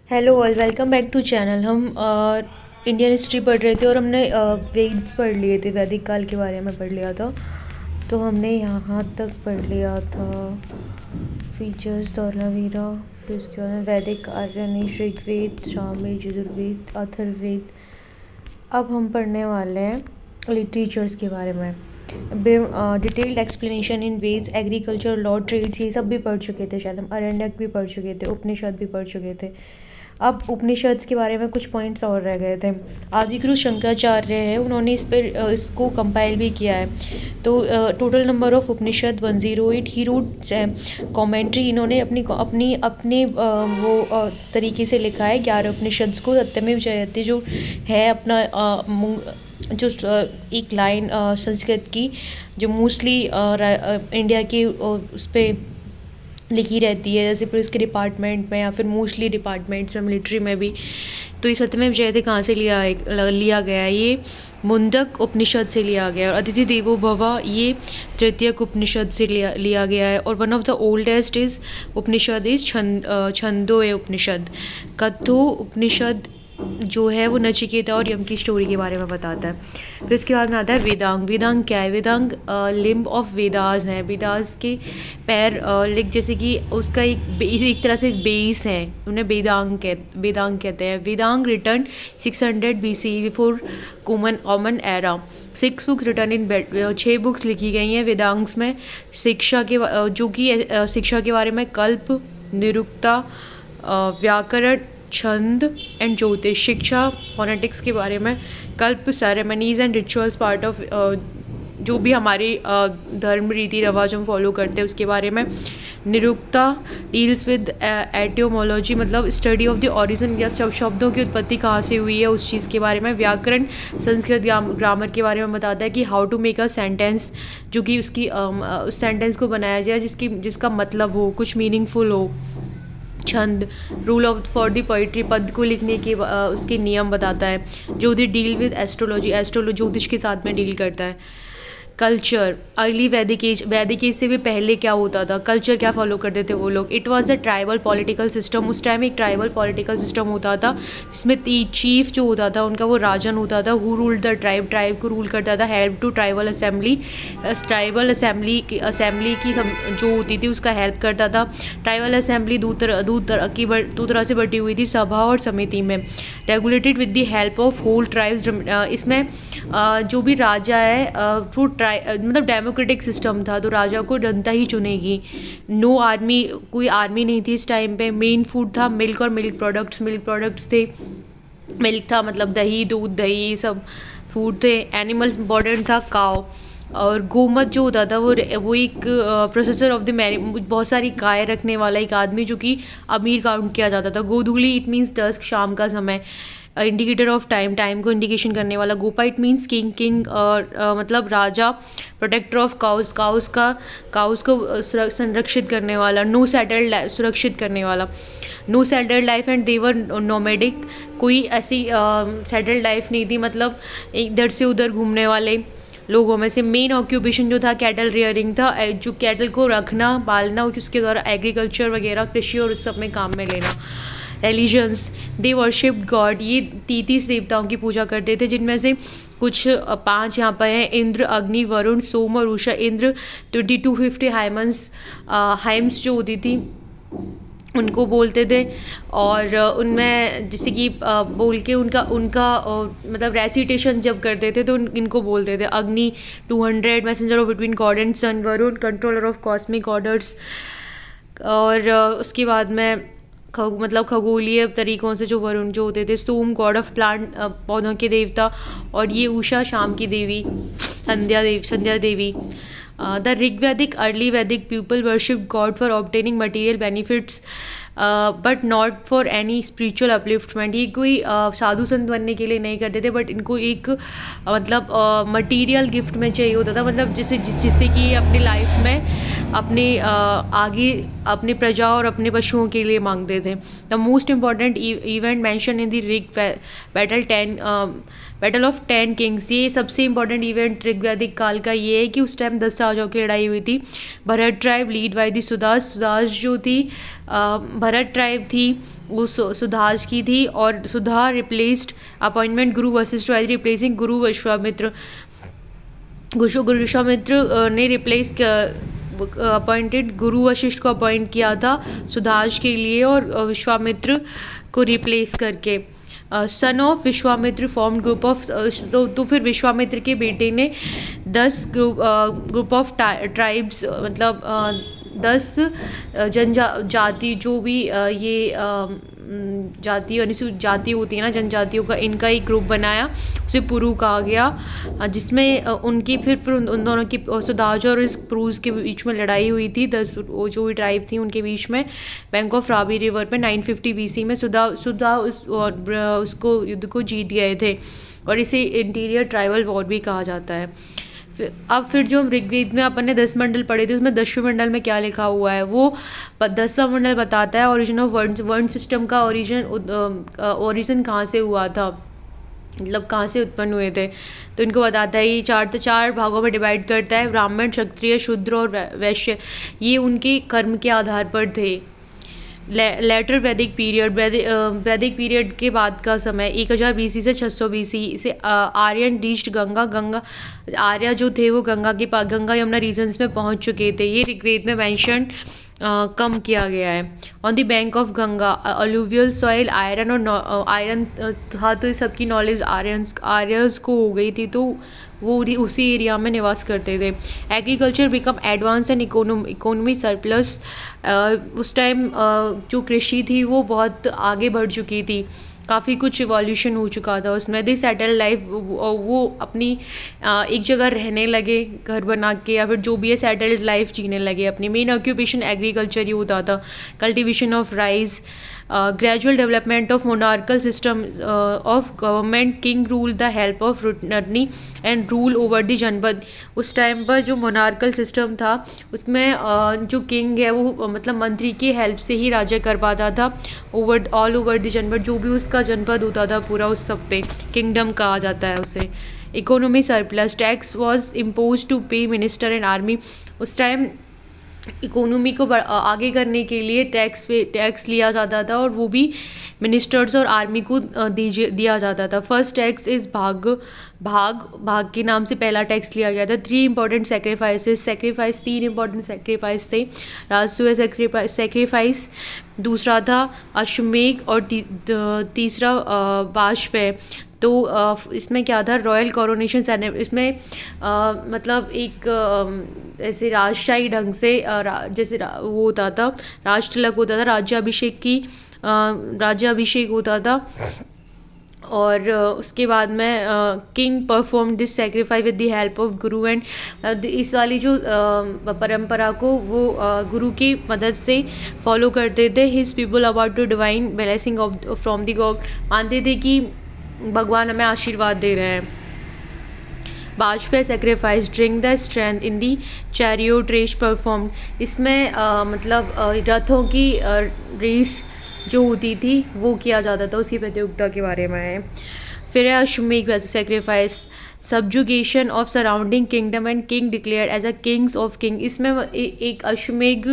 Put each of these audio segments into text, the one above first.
Hello all, welcome back to channel. हम Indian history पढ़ रहे थे और हमने वेद्स पढ़ लिए थे, वैदिक काल के बारे में पढ़ लिया था। तो हमने यहाँ तक पढ़ लिया था फीचर्स, धौलावीरा, फिर उसके बाद वैदिक, आर्यनिश, ऋग्वेद, सामवेद, यजुर्वेद, अथर्ववेद। अब हम पढ़ने वाले हैं लिटरेचर्स के बारे में। Detailed explanation in Vedas, agriculture, law, trades, ये सब भी पढ़ चुके थे। शायद हम आरण्यक भी पढ़ चुके थे, उपनिषद भी पढ़ चुके थे। अब उपनिषद के बारे में कुछ पॉइंट्स और रह गए थे। आदिगुरु शंकराचार्य है, उन्होंने इस पर इसको कंपाइल भी किया है। तो total number of Upanishad 108। He wrote commentary, इन्होंने अपने तरीके से लिखा है 11 उपनिषद को। सत्यमेव जयते जो है अपना जो एक लाइन संस्कृत की जो मोस्टली इंडिया के उस पर लिखी रहती है, जैसे पुलिस के डिपार्टमेंट में या फिर मोस्टली डिपार्टमेंट्स में, मिलिट्री में भी। तो ये सत्यमेव जयते कहाँ से लिया गया है? ये मुंडक उपनिषद से लिया गया है। और अदिति देवो भव ये तृतीयक उपनिषद से लिया गया है। और one of the oldest is Upanishad is Chandogya Upanishad. Katho Upanishad जो है वो नचिकेता और यम की स्टोरी के बारे में बताता है। फिर इसके बाद में आता है वेदांग। वेदांग क्या है? वेदांग लिम्ब ऑफ वेदास हैं। वेदास के पैर लिख, जैसे कि उसका एक तरह से बेस है, उन्हें वेदांग कहते हैं। Vedanga written 600 BC before common era. 6 books written in 6 books लिखी गई हैं वेदांग्स में। शिक्षा के जो कि शिक्षा के बारे में कल्प, निरुक्ता, व्याकरण, छंद एंड ज्योतिष। शिक्षा, फोनेटिक्स के बारे में। कल्प, ceremonies and rituals part of जो भी हमारे धर्म, रीति रिवाज हम फॉलो करते हैं उसके बारे में। निरुक्ता डील्स विद एटियोमोलॉजी, मतलब स्टडी ऑफ द ओरिजिन, या शब्दों की उत्पत्ति कहाँ से हुई है उस चीज़ के बारे में। व्याकरण संस्कृत ग्रामर के बारे में बताता है कि how to make a sentence, जो कि उसकी उस सेंटेंस को बनाया जाए जिसका मतलब हो, कुछ मीनिंगफुल हो। छंद, rule of for the poetry, पद को लिखने के उसके नियम बताता है। ज्योतिष डील विद एस्ट्रोलॉजी, ज्योतिष के साथ में डील करता है। कल्चर, अर्ली वैदिक एज से भी पहले क्या होता था, कल्चर क्या फॉलो करते थे वो लोग। It was a tribal political system. उस टाइम एक ट्राइबल पॉलिटिकल सिस्टम होता था जिसमें चीफ जो होता था उनका वो राजन होता था, हु रूल्ड द ट्राइब को रूल करता था। Help to tribal assembly, tribal assembly की जो होती थी उसका हेल्प करता था। ट्राइबल असेंबली दो तरह से बटी हुई थी, सभा और समिति में। Regulated with the help of whole tribes. इसमें जो भी राजा है वो मतलब डेमोक्रेटिक सिस्टम था, तो राजा को जनता ही चुनेगी। नो आर्मी, कोई आर्मी नहीं थी इस टाइम पे। मेन फूड था मिल्क और मिल्क प्रोडक्ट्स थे। मिल्क था मतलब दही, दूध, दही, सब फूड थे। एनिमल्स इंपॉर्टेंट था, काव। और गोमत जो होता था वो एक प्रोसेसर ऑफ द मैरी, बहुत सारी गाय रखने वाला एक आदमी जो कि अमीर काउंट किया जाता था। गोधूली, इट मीन्स डस्क, शाम का समय। इंडिकेटर ऑफ टाइम को इंडिकेशन करने वाला। गोपा, इट मीन्स किंग और मतलब राजा। प्रोटेक्टर ऑफ काउस को संरक्षित करने वाला। नो सेटल्ड, सुरक्षित करने वाला। No settled life and they were nomadic, कोई ऐसी सेटल्ड लाइफ नहीं थी, मतलब इधर से उधर घूमने वाले लोगों में से। मेन ऑक्यूपेशन जो था कैटल रियरिंग था, जो कैटल को रखना, पालना, उसके द्वारा एग्रीकल्चर वगैरह, कृषि और उस सब में काम में लेना। रिलीजन्स, दे वर्शिप्ड गॉड, ये 33 देवताओं की पूजा करते थे, जिनमें से कुछ 5 यहाँ पर हैं। इंद्र, अग्नि, वरुण, सोम और उषा। इंद्र 2250 हाइम्स जो होती थी उनको बोलते थे। और उनमें जैसे कि बोल के उनका मतलब रेसिटेशन जब करते थे तो इनको बोलते थे। Agni 200 messenger of between god and sun. Varun controller of cosmic orders. और उसके बाद में मतलब खगोलीय तरीकों से जो वरुण जो होते थे। सोम गॉड ऑफ प्लांट, पौधों के देवता। और ये उषा शाम की देवी, संध्या देवी। द ऋग्वैदिक अर्ली वैदिक people worship God for obtaining material benefits but not for any spiritual upliftment. ये कोई साधु संत बनने के लिए नहीं करते थे, बट इनको एक मतलब मटेरियल गिफ्ट में चाहिए होता था, मतलब जिससे कि अपनी लाइफ में अपने आगे अपने प्रजा और अपने पशुओं के लिए मांगते थे। The most important event mention in the Rig battle of 10 Kings. ये सबसे इंपॉर्टेंट इवेंट ऋग्वैदिक काल का ये है कि उस टाइम 10 राजाओं की लड़ाई हुई थी। Bharat tribe lead by the Sudas जो थी भरत ट्राइब थी वो सुधाज की थी, और सुधा replaced appointment Guru Vashishtha was replacing गुरु विश्वामित्र। गुरु विश्वामित्र ने रिप्लेस अपॉइंटेड गुरु वशिष्ठ को अपॉइंट किया था सुधाज के लिए, और विश्वामित्र को रिप्लेस करके। Son of Vishwamitra form group of, तो फिर विश्वामित्र के बेटे ने 10 ग्रुप ऑफ ट्राइब्स, मतलब 10 जनजाति, जो भी ये जाति अनुसूचित जाति होती है ना, जनजातियों का, इनका एक ग्रुप बनाया, उसे पुरु कहा गया, जिसमें उनकी फिर उन दोनों की, सुधाज और इस पुरुष के बीच में लड़ाई हुई थी। 10 जो भी ट्राइब थी उनके बीच में बैंक ऑफ रावी रिवर पे 950 BC में सुधा उसको युद्ध को जीत गए थे, और इसे इंटीरियर ट्राइबल वॉर भी कहा जाता है। अब फिर जो ऋग्वेद में अपन ने 10 मंडल पढ़े थे, उसमें 10वें मंडल में क्या लिखा हुआ है, वो 10वां मंडल बताता है ओरिजिन ऑफ वर्ण सिस्टम का ओरिजिन कहाँ से हुआ था, मतलब कहाँ से उत्पन्न हुए थे। तो इनको बताता है, ये 4 भागों में डिवाइड करता है, ब्राह्मण, क्षत्रिय, शूद्र और वैश्य। ये उनके कर्म के आधार पर थे। लेटर वैदिक पीरियड के बाद का समय 1000 BC से 600 BC से आर्यन रीच्ड गंगा आर्य जो थे वो गंगा यमुना रीजन्स में पहुंच चुके थे। ये ऋग्वेद में मेंशन कम किया गया है। On the bank of Ganga alluvial soil iron और आयरन था, तो सबकी नॉलेज आर्यर्स को हो गई थी, तो वो उसी एरिया में निवास करते थे। Agriculture become advance and economy surplus. उस टाइम जो कृषि थी वो बहुत आगे बढ़ चुकी थी, काफ़ी कुछ इवोल्यूशन हो चुका था उसमें। दे सेटल लाइफ, वो अपनी एक जगह रहने लगे घर बना के, या फिर जो भी है सेटल्ड लाइफ जीने लगे अपनी। मेन ऑक्यूपेशन एग्रीकल्चर ही होता था, cultivation of rice. Gradual development of monarchical system of government, king rule the help of रुटनरी and rule over the janapada. उस टाइम पर जो मोनार्कल सिस्टम था उसमें जो किंग है वो मतलब मंत्री की हेल्प से ही राज्य कर पाता था ऑल ओवर द जनपद, जो भी उसका जनपद होता था पूरा, उस सब पे किंगडम कहा जाता है उसे। Economy surplus, tax was impose to pay minister and army. उस टाइम इकोनॉमी को आगे करने के लिए टैक्स लिया जाता था, और वो भी मिनिस्टर्स और आर्मी को दिया जाता था। फर्स्ट टैक्स इज़ भाग के नाम से पहला टैक्स लिया गया था। 3 इंपॉर्टेंट सेक्रीफाइस 3 इंपॉर्टेंट सेक्रीफाइस थे। राजसूय सेक्रीफाइस, दूसरा था अश्वमेध, और तीसरा बाजपेय। तो इसमें क्या था, रॉयल कोरोनेशन सेरेमनी। इसमें मतलब एक ऐसे राजशाही ढंग से जैसे वो होता था, राज तिलक होता था, राज्याभिषेक होता था। और उसके बाद में king perform this sacrifice with the help of Guru, and इस वाली जो परंपरा को वो गुरु की मदद से फॉलो करते थे। His people about to divine blessing of from the God, मानते थे कि भगवान हमें आशीर्वाद दे रहे हैं। Vajapeya sacrifice drink the strength in the chariot race perform. इसमें मतलब रथों की रेस जो होती थी वो किया जाता था, उसकी प्रतियोगिता के बारे में है। फिर है Ashvamedha sacrifice, subjugation of surrounding kingdom and king declared as a kings of king. इसमें एक अश्वमेध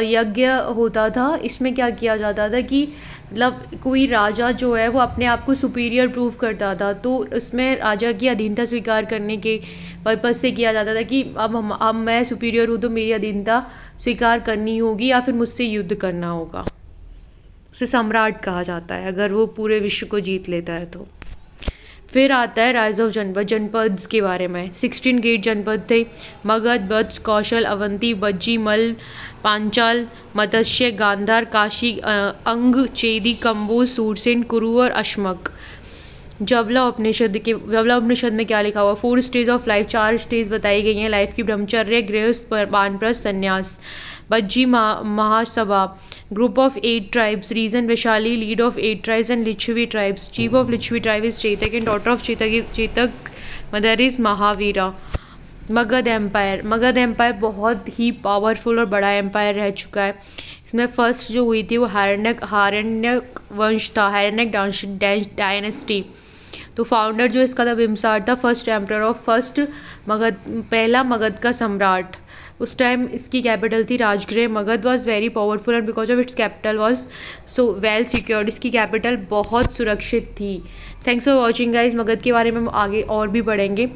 यज्ञ होता था। इसमें क्या किया जाता था कि मतलब कोई राजा जो है वो अपने आप को सुपीरियर प्रूव करता था, तो उसमें राजा की अधीनता स्वीकार करने के पर्पज से किया जाता था कि अब मैं सुपीरियर हूँ तो मेरी अधीनता स्वीकार करनी होगी, या फिर मुझसे युद्ध करना होगा। उसे सम्राट कहा जाता है अगर वो पूरे विश्व को जीत लेता है तो। फिर आता है राइज ऑफ जनपद के बारे में। 16 ग्रेट जनपद थे, मगध, वत्स, कौशल, अवंती, बज्जी, मल, पांचाल, मत्स्य, गांधार, काशी, अंग, चेदी, कंबोज, सूरसेन, कुरु और अश्मक। जबला उपनिषद में क्या लिखा हुआ, 4 स्टेज ऑफ लाइफ, 4 स्टेज बताई गई हैं लाइफ की, ब्रह्मचर्य, गृहस्थ, vanaprastha, sanyasa. Vajji Mahasabha, group of 8 tribes, region Vaishali, lead of 8 tribes and Lichchhavi tribes. Chief of Lichchhavi tribe is Chetak and daughter of Chetak mother is Mahavira. Magadh empire बहुत ही पावरफुल और बड़ा एम्पायर रह चुका है। इसमें फर्स्ट जो हुई थी वो हारण्यक वंश था, हारण्यक डायनेस्टी। तो फाउंडर जो इसका था बिम्सार था, फर्स्ट एम्परर ऑफ मगध, पहला मगध का सम्राट। उस टाइम इसकी कैपिटल थी Rajagriha. Magadha was very powerful and because of its capital was so well secured. इसकी कैपिटल बहुत सुरक्षित थी। Thanks for watching guys. Magadha के बारे में हम आगे और भी पढ़ेंगे।